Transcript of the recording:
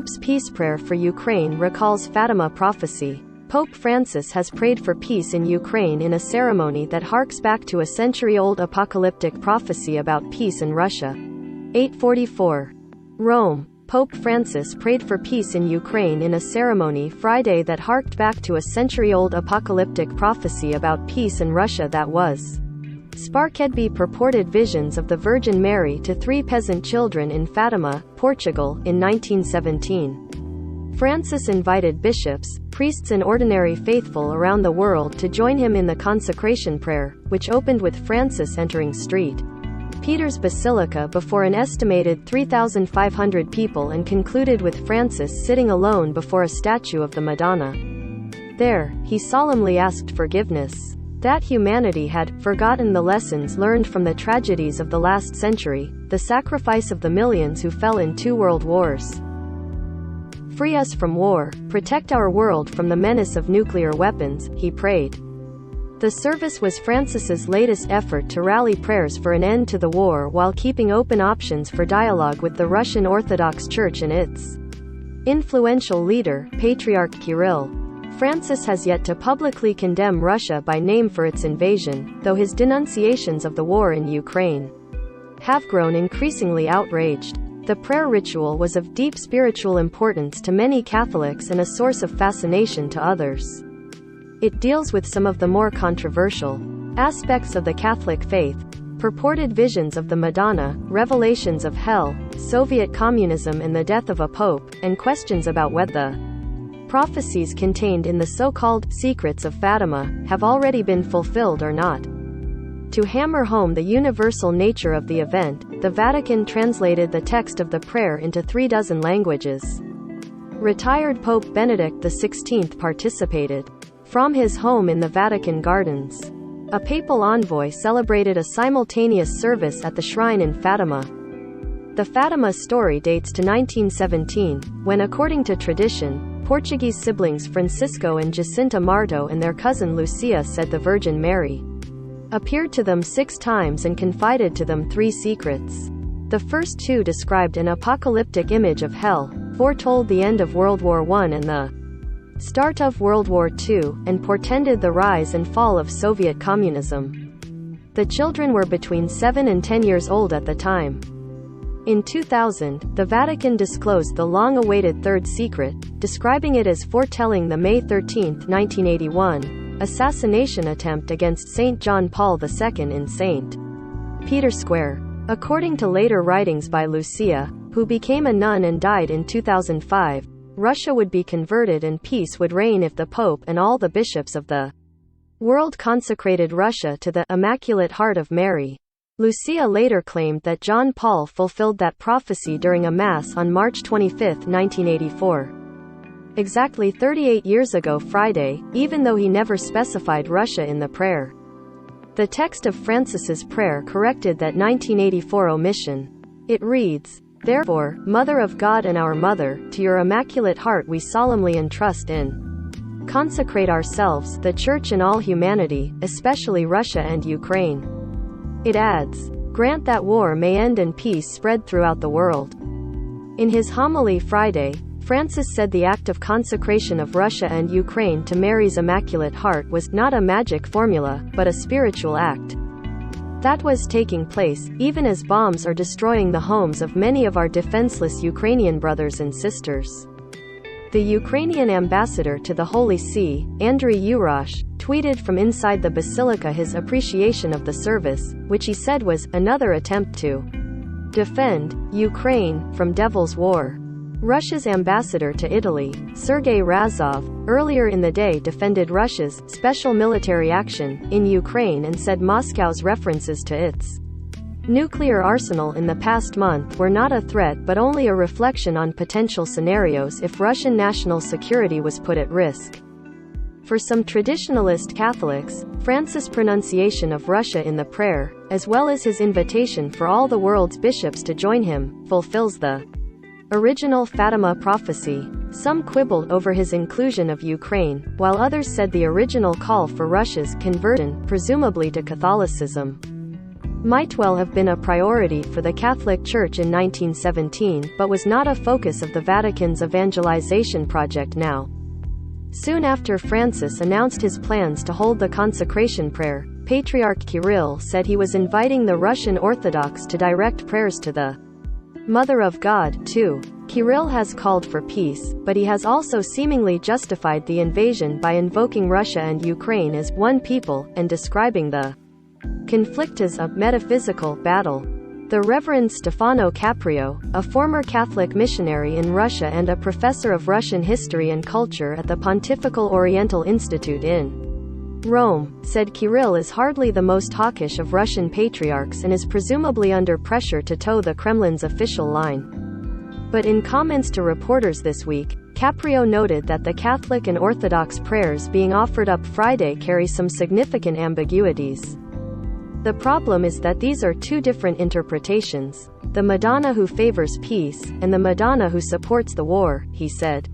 Pope's peace prayer for Ukraine recalls Fatima prophecy. Pope Francis has prayed for peace in Ukraine in a ceremony that harks back to a century-old apocalyptic prophecy about peace in Russia. 844. Rome. Pope Francis prayed for peace in Ukraine in a ceremony Friday that harked back to a century-old apocalyptic prophecy about peace in Russia that was sparked by purported visions of the Virgin Mary to three peasant children in Fatima, Portugal, in 1917. Francis invited bishops, priests and ordinary faithful around the world to join him in the consecration prayer, which opened with Francis entering St. Peter's Basilica before an estimated 3,500 people and concluded with Francis sitting alone before a statue of the Madonna. There, he solemnly asked forgiveness. That humanity had forgotten the lessons learned from the tragedies of the last century, the sacrifice of the millions who fell in 2 world wars. Free us from war, protect our world from the menace of nuclear weapons, he prayed. The service was Francis's latest effort to rally prayers for an end to the war while keeping open options for dialogue with the Russian Orthodox Church and its influential leader, Patriarch Kirill. Francis has yet to publicly condemn Russia by name for its invasion, though his denunciations of the war in Ukraine have grown increasingly outraged. The prayer ritual was of deep spiritual importance to many Catholics and a source of fascination to others. It deals with some of the more controversial aspects of the Catholic faith: purported visions of the Madonna, revelations of hell, Soviet communism and the death of a pope, and questions about whether the prophecies contained in the so-called secrets of Fatima have already been fulfilled or not. To hammer home the universal nature of the event, the Vatican translated the text of the prayer into 36 languages. Retired Pope Benedict XVI participated from his home in the Vatican Gardens. A papal envoy celebrated a simultaneous service at the shrine in Fatima. The Fatima story dates to 1917, when, according to tradition, Portuguese siblings Francisco and Jacinta Marto and their cousin Lucia said the Virgin Mary appeared to them 6 times and confided to them 3 secrets. The first 2 described an apocalyptic image of hell, foretold the end of World War I and the start of World War II, and portended the rise and fall of Soviet communism. The children were between 7 and 10 years old at the time. In 2000, the Vatican disclosed the long-awaited third secret, describing it as foretelling the May 13, 1981, assassination attempt against St. John Paul II in St. Peter's Square. According to later writings by Lucia, who became a nun and died in 2005, Russia would be converted and peace would reign if the Pope and all the bishops of the world consecrated Russia to the Immaculate Heart of Mary. Lucia later claimed that John Paul fulfilled that prophecy during a Mass on March 25, 1984. Exactly 38 years ago Friday, even though he never specified Russia in the prayer. The text of Francis's prayer corrected that 1984 omission. It reads, "Therefore, Mother of God and our Mother, to your Immaculate Heart we solemnly entrust and consecrate ourselves, the Church and all humanity, especially Russia and Ukraine." It adds, "Grant that war may end and peace spread throughout the world." In his homily Friday, Francis said the act of consecration of Russia and Ukraine to Mary's Immaculate Heart was not a magic formula, but a spiritual act that was taking place, even as bombs are destroying the homes of many of our defenseless Ukrainian brothers and sisters. The Ukrainian ambassador to the Holy See, Andriy Yurosh, tweeted from inside the basilica his appreciation of the service, which he said was another attempt to defend Ukraine from devil's war. Russia's ambassador to Italy, Sergei Razov, earlier in the day defended Russia's special military action in Ukraine and said Moscow's references to its nuclear arsenal in the past month were not a threat but only a reflection on potential scenarios if Russian national security was put at risk. For some traditionalist Catholics, Francis' pronunciation of Russia in the prayer, as well as his invitation for all the world's bishops to join him, fulfills the original Fatima prophecy. Some quibbled over his inclusion of Ukraine, while others said the original call for Russia's conversion, presumably to Catholicism, might well have been a priority for the Catholic Church in 1917, but was not a focus of the Vatican's evangelization project now. Soon after Francis announced his plans to hold the consecration prayer, Patriarch Kirill said he was inviting the Russian Orthodox to direct prayers to the Mother of God, too. Kirill has called for peace, but he has also seemingly justified the invasion by invoking Russia and Ukraine as one people, and describing the conflict as a metaphysical battle. The Reverend Stefano Caprio, a former Catholic missionary in Russia and a professor of Russian history and culture at the Pontifical Oriental Institute in Rome, said Kirill is hardly the most hawkish of Russian patriarchs and is presumably under pressure to toe the Kremlin's official line. But in comments to reporters this week, Caprio noted that the Catholic and Orthodox prayers being offered up Friday carry some significant ambiguities. The problem is that these are two different interpretations: the Madonna who favors peace, and the Madonna who supports the war, he said.